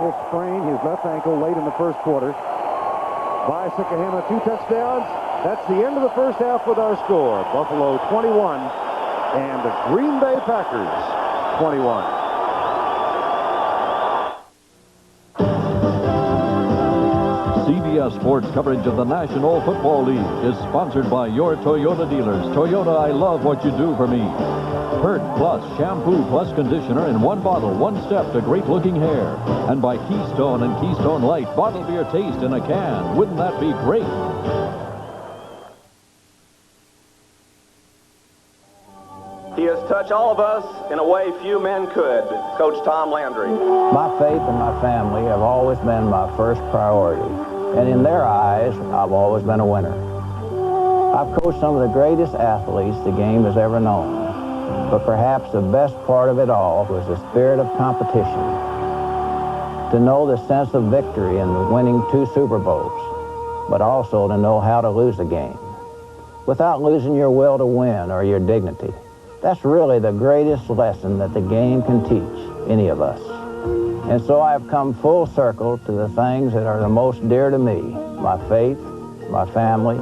ankle sprain, his left ankle, late in the first quarter. By Sikahema, 2 touchdowns. That's the end of the first half with our score. Buffalo 21 and the Green Bay Packers 21. CBS Sports coverage of the National Football League is sponsored by your Toyota dealers. Toyota, I love what you do for me. Hurt Plus shampoo plus conditioner in one bottle, one step to great-looking hair. And by Keystone and Keystone Light, bottle beer taste in a can. Wouldn't that be great? He has touched all of us in a way few men could. Coach Tom Landry. My faith and my family have always been my first priority. And in their eyes, I've always been a winner. I've coached some of the greatest athletes the game has ever known. But perhaps the best part of it all was the spirit of competition. To know the sense of victory in winning 2 Super Bowls, but also to know how to lose a game without losing your will to win or your dignity. That's really the greatest lesson that the game can teach any of us. And so I've come full circle to the things that are the most dear to me, my faith, my family,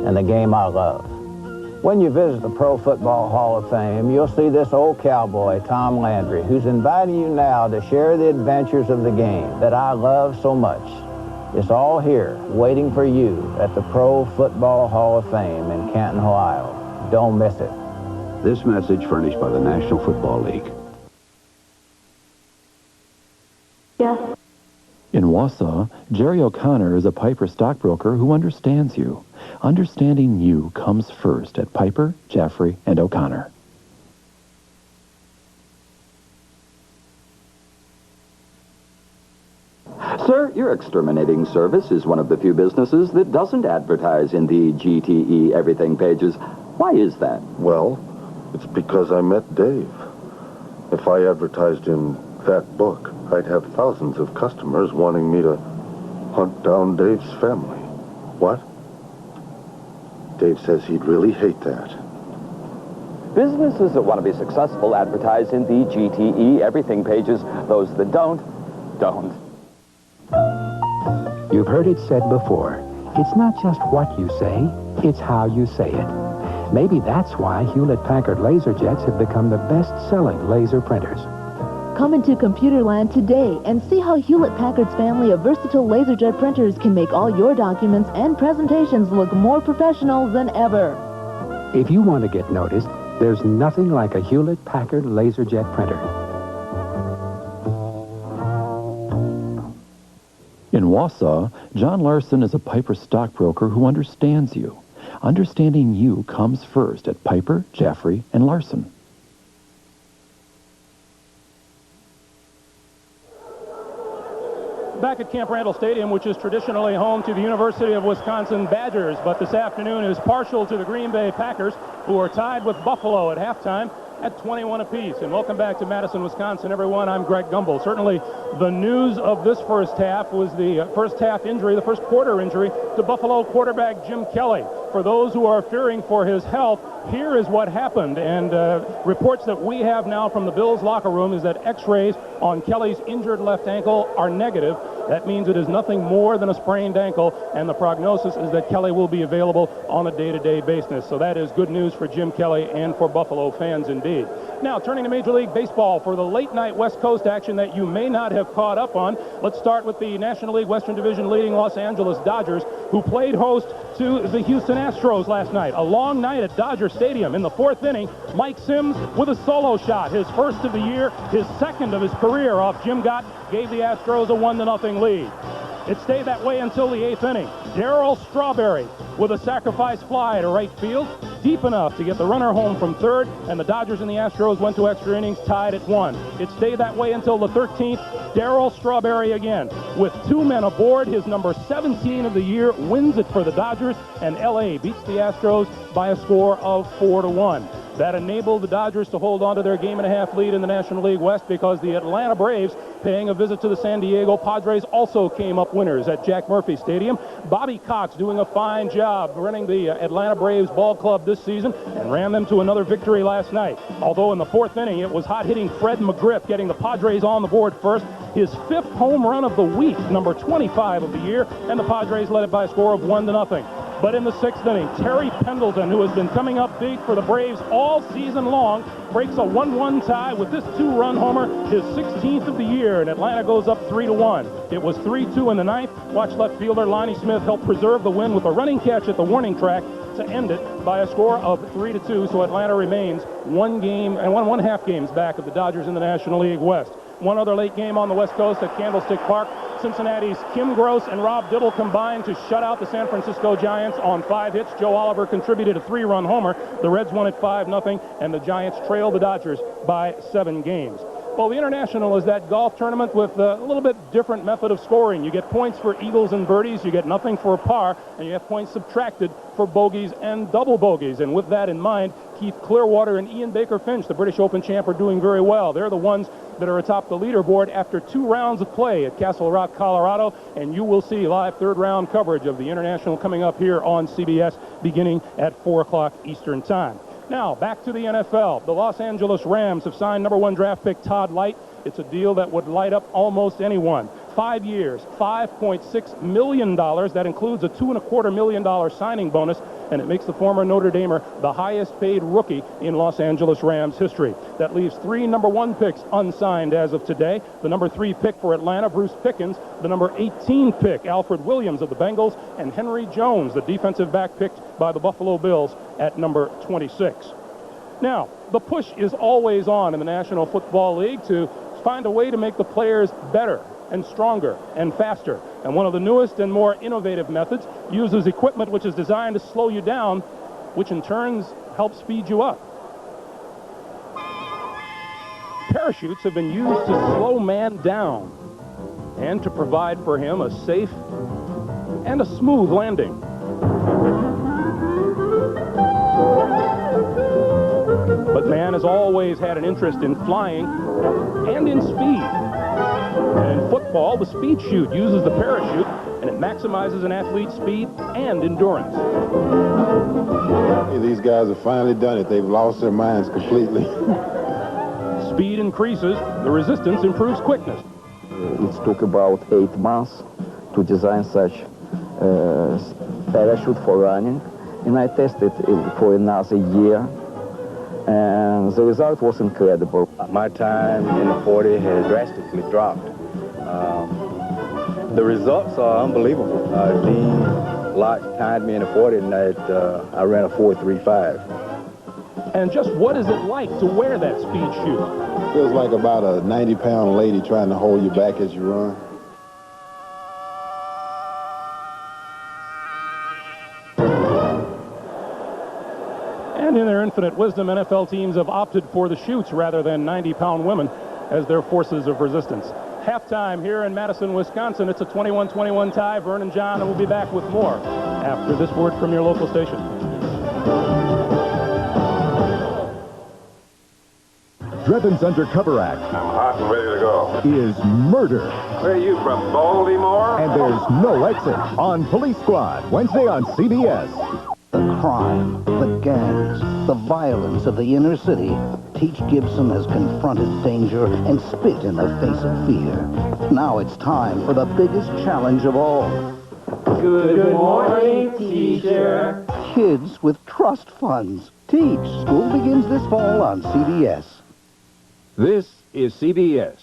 and the game I love. When you visit the Pro Football Hall of Fame, you'll see this old cowboy, Tom Landry, who's inviting you now to share the adventures of the game that I love so much. It's all here, waiting for you at the Pro Football Hall of Fame in Canton, Ohio. Don't miss it. This message furnished by the National Football League. Yes. In Wausau, Jerry O'Connor is a Piper stockbroker who understands you. Understanding you comes first at Piper, Jaffray, and O'Connor. Sir, your exterminating service is one of the few businesses that doesn't advertise in the GTE everything pages. Why is that? Well, it's because I met Dave. If I advertised in that book, I'd have thousands of customers wanting me to hunt down Dave's family. What? Dave says he'd really hate that. Businesses that want to be successful advertise in the GTE everything pages. Those that don't. You've heard it said before, it's not just what you say, it's how you say it. Maybe that's why Hewlett-Packard LaserJets have become the best-selling laser printers. Come into Computerland today and see how Hewlett-Packard's family of versatile LaserJet printers can make all your documents and presentations look more professional than ever. If you want to get noticed, there's nothing like a Hewlett-Packard LaserJet printer. In Wausau, John Larson is a Piper stockbroker who understands you. Understanding you comes first at Piper, Jaffray, and Larson. Back at Camp Randall Stadium, which is traditionally home to the University of Wisconsin Badgers, but this afternoon is partial to the Green Bay Packers, who are tied with Buffalo at halftime at 21 apiece. And welcome back to Madison, Wisconsin, everyone. I'm Greg Gumbel. Certainly the news of this first half was the first half injury, the first quarter injury to Buffalo quarterback Jim Kelly. For those who are fearing for his health, here is what happened. And reports that we have now from the Bills locker room is that x-rays on Kelly's injured left ankle are negative. That means it is nothing more than a sprained ankle, and the prognosis is that Kelly will be available on a day-to-day basis. So that is good news for Jim Kelly and for Buffalo fans indeed. Now, turning to Major League Baseball for the late-night West Coast action that you may not have caught up on. Let's start with the National League Western Division leading Los Angeles Dodgers, who played host to the Houston Astros last night. A long night at Dodger Stadium. In the fourth inning, Mike Sims with a solo shot, his first of the year, his second of his career off Jim Gott, gave the Astros a 1-0 lead. It stayed that way until the eighth inning. Darryl Strawberry with a sacrifice fly to right field, deep enough to get the runner home from third, and the Dodgers and the Astros went to extra innings tied at 1. It stayed that way until the 13th. Darryl Strawberry again. With 2 men aboard, his number 17 of the year wins it for the Dodgers, and LA beats the Astros by a score of 4-1. That enabled the Dodgers to hold on to their game-and-a-half lead in the National League West, because the Atlanta Braves, paying a visit to the San Diego Padres, also came up winners at Jack Murphy Stadium. Bobby Cox doing a fine job running the Atlanta Braves ball club this season and ran them to another victory last night. Although in the fourth inning, it was hot-hitting Fred McGriff getting the Padres on the board first. his 5th home run of the week, number 25 of the year, and the Padres led it by a score of 1-0. But in the 6th inning, Terry Pendleton, who has been coming up big for the Braves all season long, breaks a 1-1 tie with this 2-run homer, his 16th of the year, and Atlanta goes up 3-1. It was 3-2 in the 9th. Watch left fielder Lonnie Smith help preserve the win with a running catch at the warning track to end it by a score of 3-2. So Atlanta remains 1.5 games back of the Dodgers in the National League West. One other late game on the West Coast at Candlestick Park. Cincinnati's Kim Gross and Rob Dibble combined to shut out the San Francisco Giants on 5 hits. Joe Oliver contributed a 3-run homer. The Reds won at 5-0, and the Giants trailed the Dodgers by 7 games. Well, the International is that golf tournament with a little bit different method of scoring. You get points for eagles and birdies, you get nothing for a par, and you have points subtracted for bogeys and double bogeys. And with that in mind, Keith Clearwater and Ian Baker Finch, the British Open champ, are doing very well. They're the ones that are atop the leaderboard after 2 rounds of play at Castle Rock, Colorado, and you will see live 3rd-round coverage of the International coming up here on CBS beginning at 4 o'clock Eastern Time. Now, back to the NFL. The Los Angeles Rams have signed number 1 draft pick Todd Light. It's a deal that would light up almost anyone. 5 years, $5.6 million. That includes a $2.25 million signing bonus, and it makes the former Notre Damer the highest paid rookie in Los Angeles Rams history. That leaves 3 number 1 picks unsigned as of today. The number 3 pick for Atlanta, Bruce Pickens. The number 18 pick, Alfred Williams of the Bengals. And Henry Jones, the defensive back picked by the Buffalo Bills at number 26. Now, the push is always on in the National Football League to find a way to make the players better and stronger and faster. And one of the newest and more innovative methods uses equipment which is designed to slow you down, which in turn helps speed you up. Parachutes have been used to slow man down and to provide for him a safe and a smooth landing. But man has always had an interest in flying and in speed. And in football, the speed chute uses the parachute, and it maximizes an athlete's speed and endurance. These guys have finally done it. They've lost their minds completely. Speed increases, the resistance improves quickness. It took about 8 months to design such parachute for running, and I tested it for another year, and the result was incredible. My time in the 40 has drastically dropped. The results are unbelievable. Dean Locke timed me in the 40 and I ran a 4.35. And just what is it like to wear that speed chute? Feels like about a 90-pound lady trying to hold you back as you run. And in their infinite wisdom, NFL teams have opted for the chutes rather than 90-pound women as their forces of resistance. Halftime here in Madison, Wisconsin. It's a 21-21 tie. Vernon John, and we'll be back with more after this word from your local station. Drebin's Undercover Act. I'm hot and ready to go. Is murder. Where are you from, Baltimore? And there's no exit on Police Squad, Wednesday on CBS. The crime, the gangs, the violence of the inner city. Teach Gibson has confronted danger and spit in the face of fear. Now it's time for the biggest challenge of all. Good morning, teacher. Kids with trust funds. Teach. School begins this fall on CBS. This is CBS.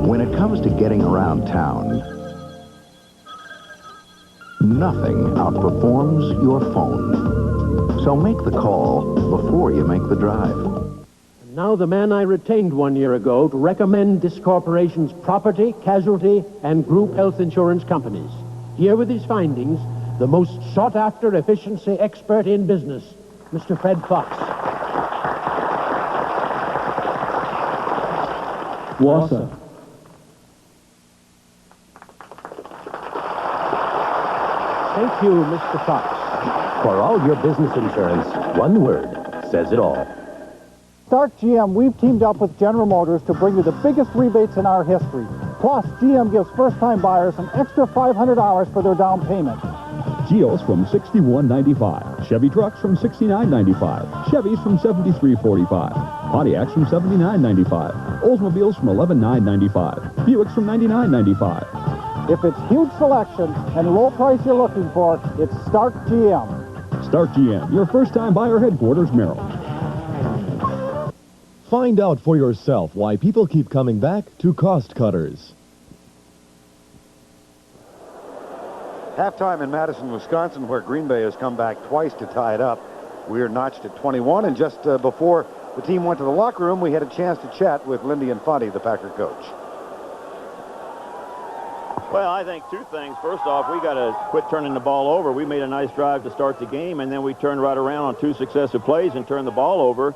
When it comes to getting around town, nothing outperforms your phone. So make the call before you make the drive. Now the man I retained 1 year ago to recommend this corporation's property, casualty, and group health insurance companies. Here with his findings, the most sought-after efficiency expert in business, Mr. Fred Fox. Wausau. Thank you, Mr. Fox. For all your business insurance, one word says it all. Stark GM, we've teamed up with General Motors to bring you the biggest rebates in our history. Plus, GM gives first-time buyers an extra $500 for their down payment. Geos from $61.95. Chevy trucks from $69.95. Chevys from $73.45. Pontiacs from $79.95. Oldsmobiles from $11,995. Buicks from $99.95. If it's huge selection and low price you're looking for, it's Stark GM. Stark GM, your first-time buyer headquarters, Merrill. Find out for yourself why people keep coming back to Cost Cutters. Halftime in Madison, Wisconsin, where Green Bay has come back twice to tie it up. We're notched at 21, and just before the team went to the locker room, we had a chance to chat with Lindy Infante, the Packer coach. Well, I think two things. First off, we got to quit turning the ball over. We made a nice drive to start the game, and then we turned right around on two successive plays and turned the ball over.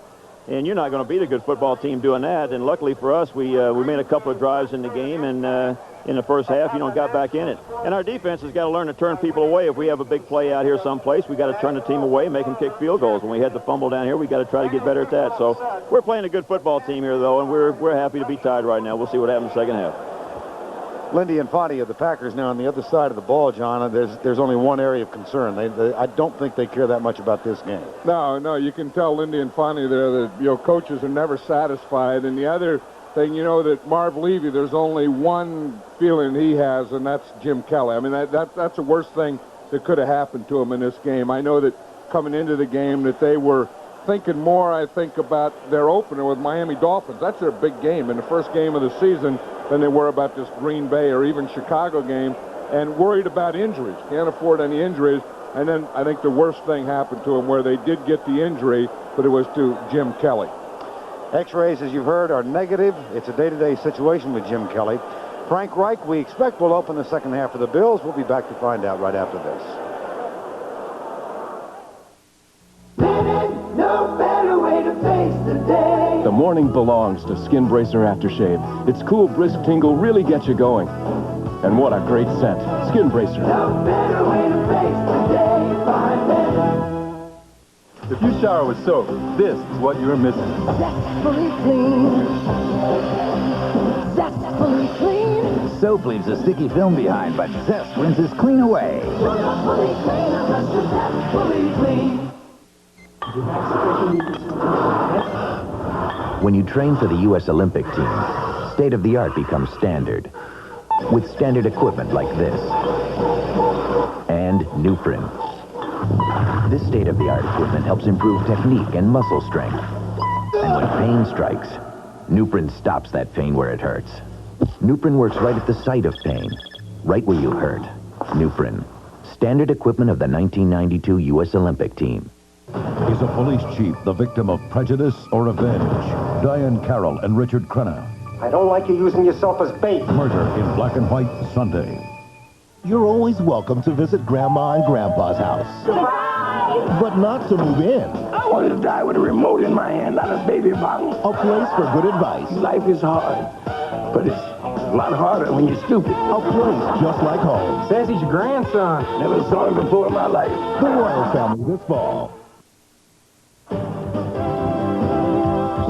And you're not going to beat a good football team doing that. And luckily for us, we made a couple of drives in the game, and in the first half, got back in it. And our defense has got to learn to turn people away. If we have a big play out here someplace, we got to turn the team away, make them kick field goals. When we had the fumble down here, we got to try to get better at that. So we're playing a good football team here, though, and we're happy to be tied right now. We'll see what happens in the second half. Lindy Infante of the Packers now on the other side of the ball, John. There's only one area of concern. I don't think they care that much about this game. No, you can tell Lindy Infante there that coaches are never satisfied. And the other thing, that Marv Levy, there's only one feeling he has, and that's Jim Kelly. I mean, that's the worst thing that could have happened to him in this game. I know that coming into the game that they were thinking more, I think, about their opener with Miami Dolphins. That's their big game in the first game of the season than they were about this Green Bay or even Chicago game, and worried about injuries. Can't afford any injuries. And then I think the worst thing happened to them where they did get the injury, but it was to Jim Kelly. X-rays, as you've heard, are negative. It's a day-to-day situation with Jim Kelly. Frank Reich, we expect, will open the second half for the Bills. We'll be back to find out right after this. No better way to face the day. The morning belongs to Skin Bracer Aftershave. Its cool, brisk tingle really gets you going. And what a great scent. Skin Bracer. No better way to face the day. Find better. If you shower with soap, this is what you're missing. Zestfully clean. Zestfully clean. Soap leaves a sticky film behind, but Zest rinses clean away. Zestfully clean. Zestfully clean. When you train for the U.S. Olympic team, state-of-the-art becomes standard. With standard equipment like this. And Nuprin. This state-of-the-art equipment helps improve technique and muscle strength. And when pain strikes, Nuprin stops that pain where it hurts. Nuprin works right at the site of pain, right where you hurt. Nuprin. Standard equipment of the 1992 U.S. Olympic team. Is a police chief the victim of prejudice or revenge? Diane Carroll and Richard Crenna. I don't like you using yourself as bait. Murder in Black and White, Sunday. You're always welcome to visit Grandma and Grandpa's house. Surprise! But not to move in. I want to die with a remote in my hand, not a baby bottle. A place for good advice. Life is hard, but it's a lot harder when you're stupid. A place just like home. Says he's your grandson. Never saw him before in my life. The Royal Family this fall.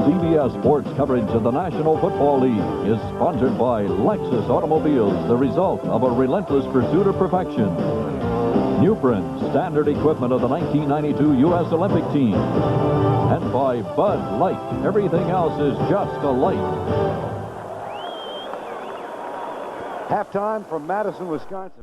CBS Sports coverage of the National Football League is sponsored by Lexus Automobiles, the result of a relentless pursuit of perfection. Nuprin, standard equipment of the 1992 U.S. Olympic team. And by Bud Light, everything else is just a light. Halftime from Madison, Wisconsin.